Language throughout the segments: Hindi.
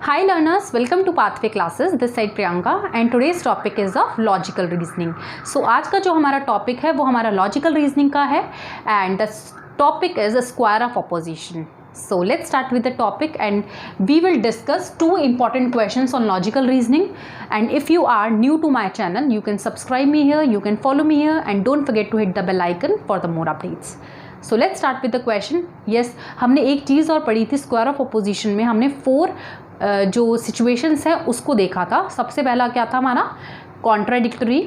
Hi learners, welcome to Pathway Classes. This side Priyanka and today's topic is of logical reasoning. So आज का जो हमारा टॉपिक है वो हमारा logical reasoning का है and the topic is a square of opposition. So let's start with the topic and we will discuss two important questions on logical reasoning. And if you are new to my channel, you can subscribe me here, you can follow me here and don't forget to hit the bell icon for the more updates. So let's start with the question. Yes, हमने एक चीज़ और पढ़ी थी स्क्वायर ऑफ अपोजिशन में हमने फोर जो सिचुएशंस है उसको देखा था. सबसे पहला क्या था हमारा contradictory,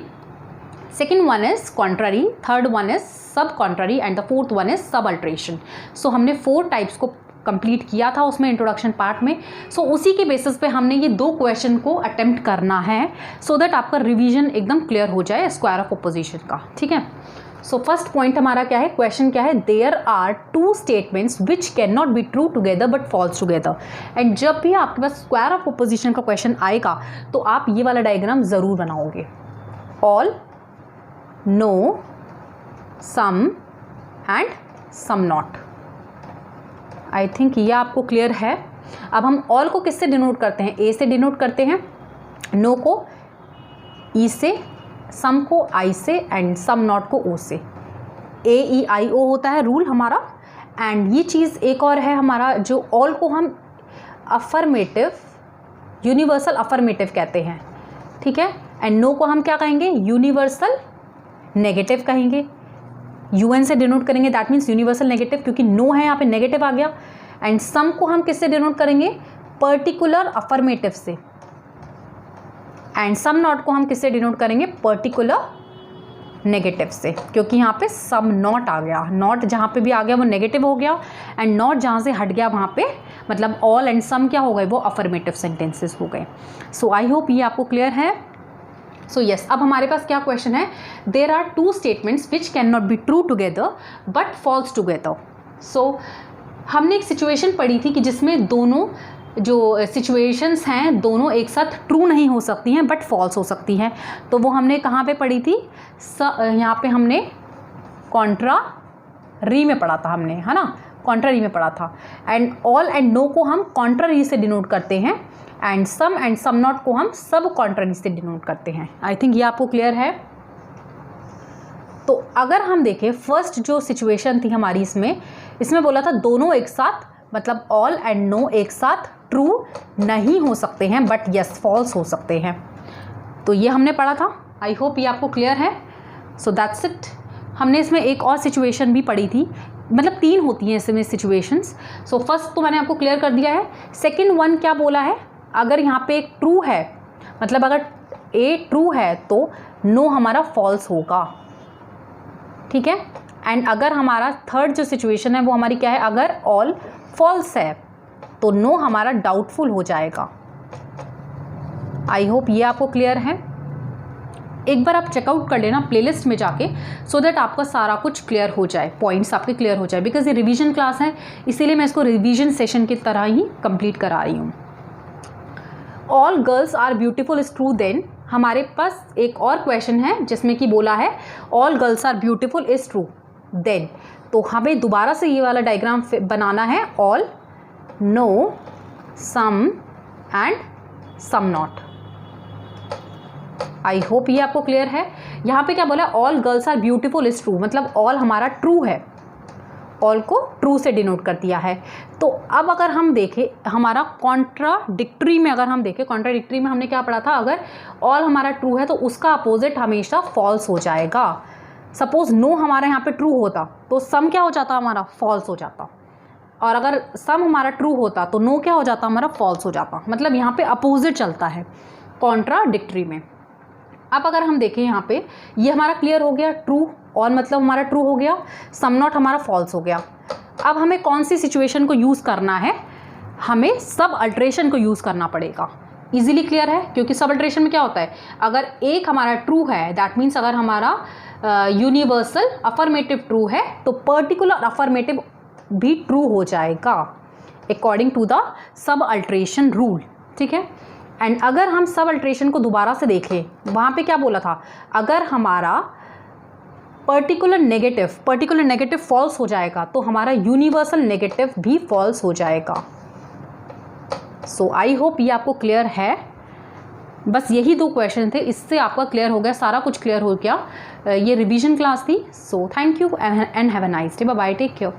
second one is contrary, third one is subcontrary and the fourth one is subalternation. So हमने फोर टाइप्स को कंप्लीट किया था उसमें इंट्रोडक्शन पार्ट में. सो उसी के बेसिस पे हमने ये दो क्वेश्चन को अटेम्प्ट करना है सो दैट आपका रिवीजन एकदम क्लियर हो जाए स्क्वायर ऑफ अपोजिशन का. ठीक है. सो फर्स्ट पॉइंट हमारा क्या है, क्वेश्चन क्या है, there are two statements which can not be true together but false together. And जब भी आपके पास स्क्वायर ऑफ अपोजिशन का क्वेश्चन आएगा तो आप ये वाला डायग्राम ज़रूर बनाओगे. All, no, some and some not. I think ये आपको क्लियर है. अब हम ऑल को किससे डिनोट करते हैं, ए से डिनोट करते हैं, नो को ई से, सम को आई से एंड सम नॉट को ओ से. ए ई आई ओ होता है रूल हमारा. एंड ये चीज़ एक और है हमारा, जो ऑल को हम अफर्मेटिव, यूनिवर्सल अफर्मेटिव कहते हैं. ठीक है. एंड नो को हम क्या कहेंगे, यूनिवर्सल नेगेटिव कहेंगे. यूएन से डिनोट करेंगे, दैट मीन्स यूनिवर्सल नेगेटिव, क्योंकि नो है यहाँ पे नेगेटिव आ गया. एंड सम को हम किससे डिनोट करेंगे, पर्टिकुलर अफर्मेटिव से. एंड सम नॉट को हम किससे डिनोट करेंगे, पर्टिकुलर नेगेटिव से, क्योंकि यहाँ पे सम नॉट आ गया. नॉट जहाँ पे भी आ गया वो नेगेटिव हो गया एंड नॉट जहाँ से हट गया वहाँ पे मतलब ऑल एंड सम क्या हो गए, वो अफर्मेटिव सेंटेंसेस हो गए. सो आई होप ये आपको क्लियर है. सो यस, अब हमारे पास क्या क्वेश्चन है, there are two statements which can not be true together but false together. So हमने एक सिचुएशन पढ़ी थी कि जिसमें दोनों जो सिचुएशंस हैं दोनों एक साथ ट्रू नहीं हो सकती हैं बट फॉल्स हो सकती हैं. तो वो हमने कहाँ पे पढ़ी थी, यहाँ पे हमने कॉन्ट्रारी में पढ़ा था हमने, है ना, कॉन्ट्रारी में पढ़ा था. एंड ऑल एंड नो को हम कॉन्ट्रारी से डिनोट करते हैं एंड सम नॉट को हम सब कॉन्ट्रारी से डिनोट करते हैं. आई थिंक ये आपको क्लियर है. तो अगर हम देखें फर्स्ट जो सिचुएशन थी हमारी, इसमें बोला था दोनों एक साथ मतलब ऑल एंड नो एक साथ ट्रू नहीं हो सकते हैं बट यस फॉल्स हो सकते हैं. तो ये हमने पढ़ा था. आई होप ये आपको क्लियर है. So that's it. हमने इसमें एक और सिचुएशन भी पढ़ी थी, मतलब तीन होती हैं इसमें सिचुएशंस. सो फर्स्ट तो मैंने आपको क्लियर कर दिया है. सेकंड वन क्या बोला है, अगर यहाँ पे एक ट्रू है मतलब अगर ए ट्रू है तो नो हमारा फॉल्स होगा. ठीक है. एंड अगर हमारा थर्ड जो सिचुएशन है वो हमारी क्या है, अगर ऑल फॉल्स है तो नो हमारा डाउटफुल हो जाएगा. आई होप ये आपको क्लियर है. एक बार आप चेकआउट कर लेना प्लेलिस्ट में जाके सो दैट आपका सारा कुछ क्लियर हो जाए, पॉइंट्स आपके क्लियर हो जाए, बिकॉज ये रिवीजन क्लास है इसीलिए मैं इसको रिवीजन सेशन की तरह ही कंप्लीट करा रही हूँ. All girls are beautiful is true then. हमारे पास एक और क्वेश्चन है जिसमें कि बोला है all girls are beautiful is true then. तो हमें दोबारा से ये वाला डायग्राम बनाना है, all, no, some and some not. I hope ये आपको क्लियर है. यहाँ पे क्या बोला, all girls are beautiful is true, मतलब ऑल हमारा ट्रू है, ऑल को ट्रू से डिनोट कर दिया है. तो अब अगर हम देखें हमारा कॉन्ट्राडिक्टरी में, अगर हम देखें कॉन्ट्राडिक्टरी में हमने क्या पढ़ा था, अगर ऑल हमारा ट्रू है तो उसका अपोजिट हमेशा फॉल्स हो जाएगा. सपोज नो हमारा यहाँ पे ट्रू होता तो सम क्या हो जाता, हमारा फॉल्स हो जाता. और अगर सम हमारा ट्रू होता तो नो क्या हो जाता, हमारा फॉल्स हो जाता. मतलब यहाँ पे अपोजिट चलता है कॉन्ट्राडिक्टरी में. अब अगर हम देखें यहाँ पे ये हमारा क्लियर हो गया, ट्रू और मतलब हमारा ट्रू हो गया, सम नॉट हमारा फॉल्स हो गया. अब हमें कौन सी सिचुएशन को यूज़ करना है, हमें सब अल्ट्रेशन को यूज़ करना पड़ेगा. इजीली क्लियर है, क्योंकि सब अल्ट्रेशन में क्या होता है, अगर एक हमारा ट्रू है दैट मीन्स अगर हमारा यूनिवर्सल अफर्मेटिव ट्रू है तो पर्टिकुलर अफर्मेटिव भी ट्रू हो जाएगा according to the subalteration rule. ठीक है. एंड अगर हम सब अल्ट्रेशन को दोबारा से देखें, वहाँ पे क्या बोला था, अगर हमारा पर्टिकुलर नेगेटिव फॉल्स हो जाएगा तो हमारा यूनिवर्सल नेगेटिव भी फॉल्स हो जाएगा. सो आई होप ये आपको क्लियर है। बस यही 2 क्वेश्चन थे, इससे आपका क्लियर हो गया, सारा कुछ क्लियर हो गया। ये रिवीजन क्लास थी। So thank you and have a nice day. Bye bye, take care.